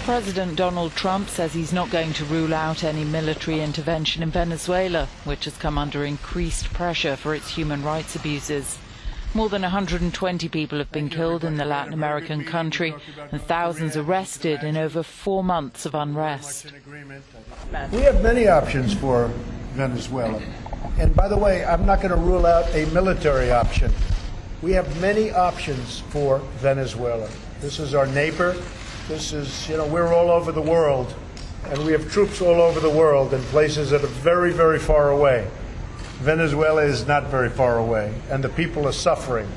President Donald Trump says he's not going to rule out any military intervention in Venezuela, which has come under increased pressure for its human rights abuses. More than 120 people have been killed in the Latin American country and thousands arrested in over 4 months of unrest. We have many options for Venezuela. And by the way, I'm not going to rule out a military option. We have many options for Venezuela. This is our neighbor. This is, we're all over the world, and we have troops all over the world in places that are very, very far away. Venezuela is not very far away, and the people are suffering,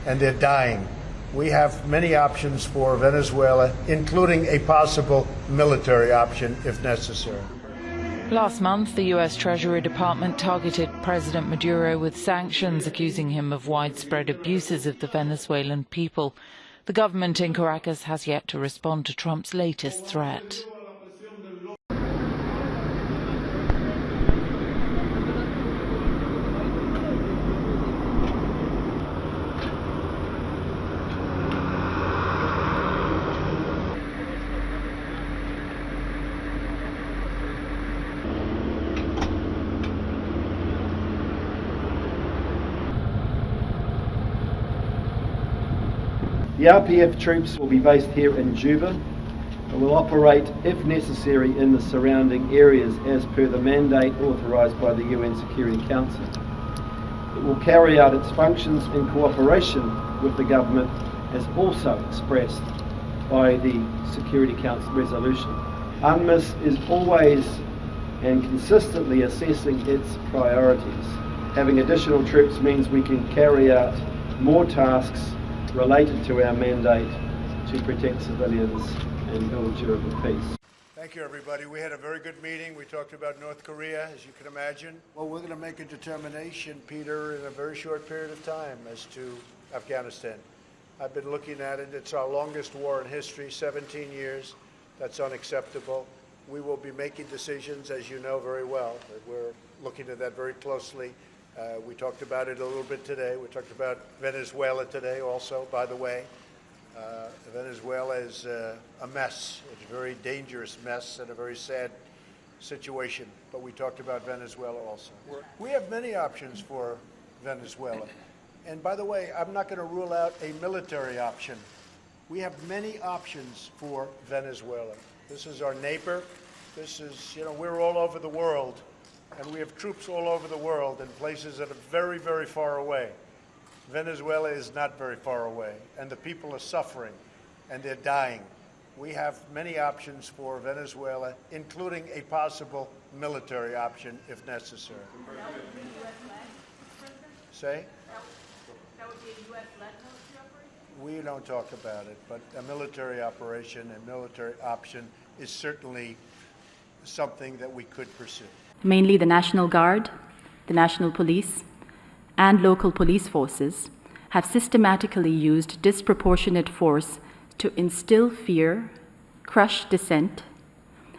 and they're dying. We have many options for Venezuela, including a possible military option if necessary. Last month, the U.S. Treasury Department targeted President Maduro with sanctions, accusing him of widespread abuses of the Venezuelan people. The government in Caracas has yet to respond to Trump's latest threat. The RPF troops will be based here in Juba and will operate, if necessary, in the surrounding areas as per the mandate authorised by the UN Security Council. It will carry out its functions in cooperation with the government as also expressed by the Security Council resolution. UNMISS is always and consistently assessing its priorities. Having additional troops means we can carry out more tasks related to our mandate to protect civilians and build durable peace. Thank you, everybody. We had a very good meeting. We talked about North Korea, as you can imagine. Well, we're going to make a determination, Peter, in a very short period of time as to Afghanistan. I've been looking at it. It's our longest war in history, 17 years. That's unacceptable. We will be making decisions, as you know very well. We're looking at that very closely. We talked about it a little bit today. We talked about Venezuela today also, by the way. Venezuela is a mess. It's a very dangerous mess and a very sad situation. But we talked about Venezuela also. We have many options for Venezuela. And by the way, I'm not going to rule out a military option. We have many options for Venezuela. This is our neighbor. This is, we're all over the world. And we have troops all over the world in places that are very, very far away. Venezuela is not very far away, and the people are suffering, and they're dying. We have many options for Venezuela, including a possible military option if necessary. That would be a U.S.-led, President? Say? That would be a U.S.-led military operation? We don't talk about it, but a military operation, a military option is certainly something that we could pursue. Mainly the National Guard, the National Police, and local police forces have systematically used disproportionate force to instill fear, crush dissent,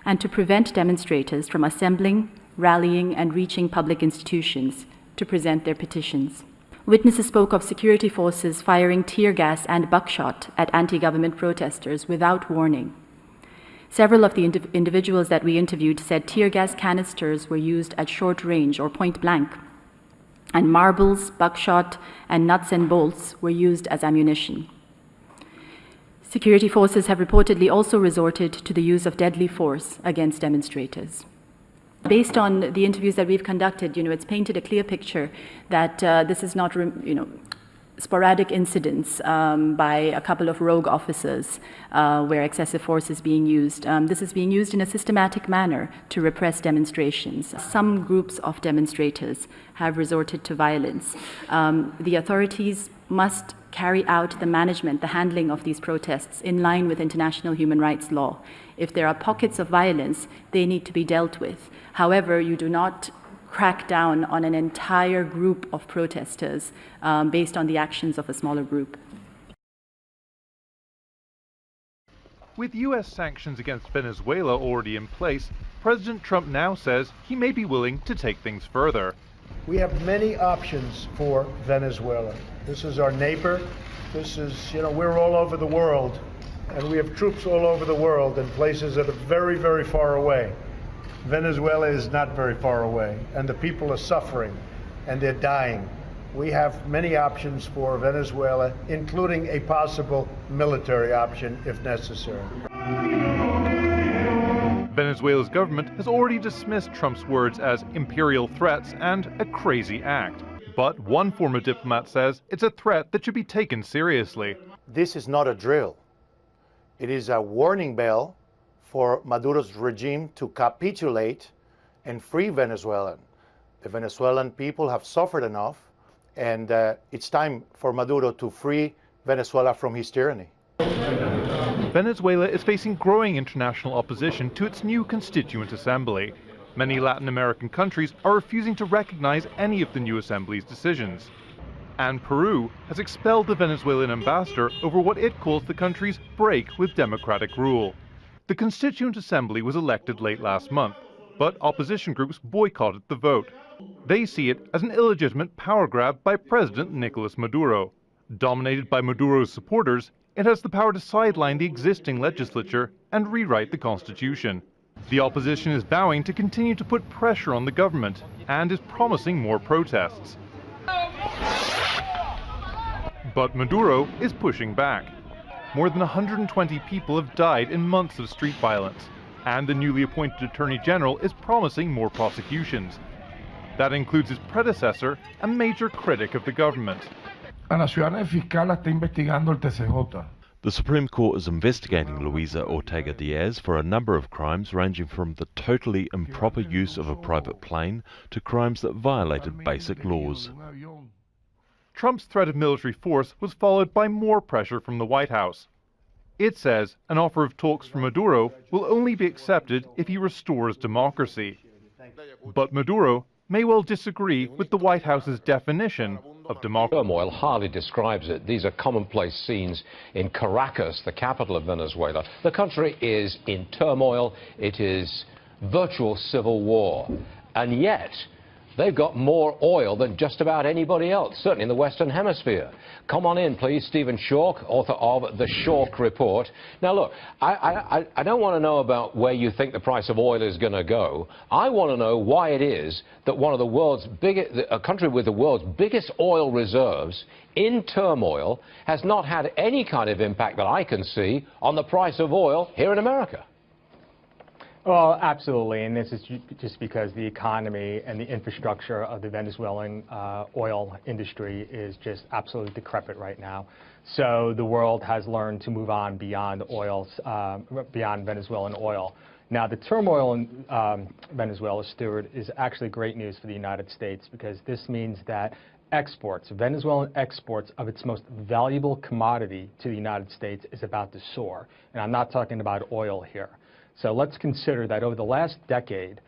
and to prevent demonstrators from assembling, rallying, and reaching public institutions to present their petitions. Witnesses spoke of security forces firing tear gas and buckshot at anti-government protesters without warning. Several of the individuals that we interviewed said tear gas canisters were used at short range or point blank, and marbles, buckshot, and nuts and bolts were used as ammunition. Security forces have reportedly also resorted to the use of deadly force against demonstrators. Based on the interviews that we've conducted, it's painted a clear picture that this is not, sporadic incidents by a couple of rogue officers where excessive force is being used. This is being used in a systematic manner to repress demonstrations. Some groups of demonstrators have resorted to violence. The authorities must carry out the management, the handling of these protests in line with international human rights law. If there are pockets of violence, they need to be dealt with. However, you do not crack down on an entire group of protesters based on the actions of a smaller group. With U.S. sanctions against Venezuela already in place, President Trump now says he may be willing to take things further. We have many options for Venezuela. This is our neighbor. This is, we're all over the world, and we have troops all over the world in places that are very, very far away. Venezuela is not very far away, and the people are suffering, and they're dying. We have many options for Venezuela, including a possible military option if necessary. Venezuela's government has already dismissed Trump's words as imperial threats and a crazy act. But one former diplomat says it's a threat that should be taken seriously. This is not a drill. It is a warning bell for Maduro's regime to capitulate and free Venezuela. The Venezuelan people have suffered enough, and it's time for Maduro to free Venezuela from his tyranny. Venezuela is facing growing international opposition to its new constituent assembly. Many Latin American countries are refusing to recognize any of the new assembly's decisions. And Peru has expelled the Venezuelan ambassador over what it calls the country's break with democratic rule. The Constituent Assembly was elected late last month, but opposition groups boycotted the vote. They see it as an illegitimate power grab by President Nicolas Maduro. Dominated by Maduro's supporters, it has the power to sideline the existing legislature and rewrite the constitution. The opposition is vowing to continue to put pressure on the government and is promising more protests. But Maduro is pushing back. More than 120 people have died in months of street violence, and the newly appointed Attorney General is promising more prosecutions. That includes his predecessor, a major critic of the government. La ciudadana fiscal está investigando el TCJ. The Supreme Court is investigating Luisa Ortega Diaz for a number of crimes ranging from the totally improper use of a private plane to crimes that violated basic laws. Trump's threat of military force was followed by more pressure from the White House. It says an offer of talks from Maduro will only be accepted if he restores democracy. But Maduro may well disagree with the White House's definition of democracy. Turmoil hardly describes it. These are commonplace scenes in Caracas, the capital of Venezuela. The country is in turmoil. It is virtual civil war. And yet, they've got more oil than just about anybody else, certainly in the Western Hemisphere. Come on in, please. Stephen Schork, author of The Schork Report. Now, look, I don't want to know about where you think the price of oil is going to go. I want to know why it is that one of the world's biggest, a country with the world's biggest oil reserves in turmoil has not had any kind of impact that I can see on the price of oil here in America. Well, absolutely, and this is just because the economy and the infrastructure of the Venezuelan oil industry is just absolutely decrepit right now. So the world has learned to move on beyond beyond Venezuelan oil. Now, the turmoil in Venezuela, Stuart, is actually great news for the United States because this means that exports, Venezuelan exports of its most valuable commodity to the United States is about to soar. And I'm not talking about oil here. So let's consider that over the last decade,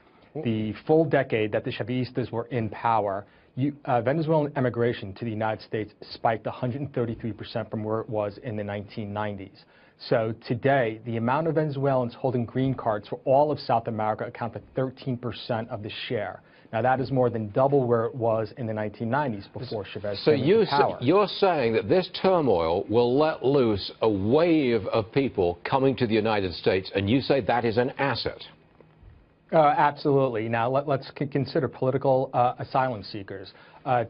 the full decade that the Chavistas were in power, Venezuelan emigration to the United States spiked 133% from where it was in the 1990s. So today, the amount of Venezuelans holding green cards for all of South America account for 13% of the share. Now, that is more than double where it was in the 1990s before Chavez came into power. So you're saying that this turmoil will let loose a wave of people coming to the United States, and you say that is an asset? Absolutely. Now, let's consider political asylum seekers.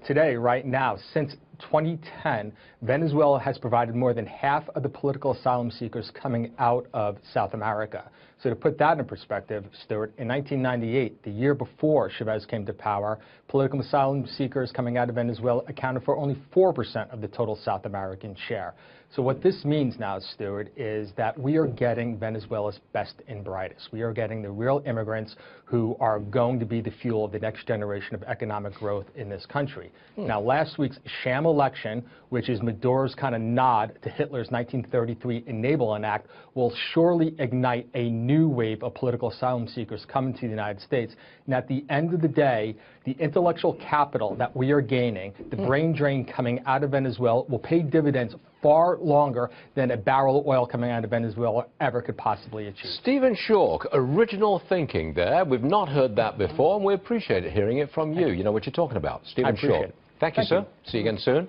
Today, right now, since 2010, Venezuela has provided more than half of the political asylum seekers coming out of South America. So to put that in perspective, Stuart, in 1998, the year before Chavez came to power, political asylum seekers coming out of Venezuela accounted for only 4% of the total South American share. So what this means now, Stuart, is that we are getting Venezuela's best and brightest. We are getting the real immigrants who are going to be the fuel of the next generation of economic growth in this country. Now, last week's sham election, which is Maduro's kind of nod to Hitler's 1933 Enabling Act, will surely ignite a new wave of political asylum seekers coming to the United States. And at the end of the day, the intellectual capital that we are gaining, the brain drain coming out of Venezuela, will pay dividends far longer than a barrel of oil coming out of Venezuela ever could possibly achieve. Stephen Schork, original thinking there. We've not heard that before, and we appreciate it hearing it from you. You know what you're talking about. Stephen Schork. Thank you, sir. See you again soon.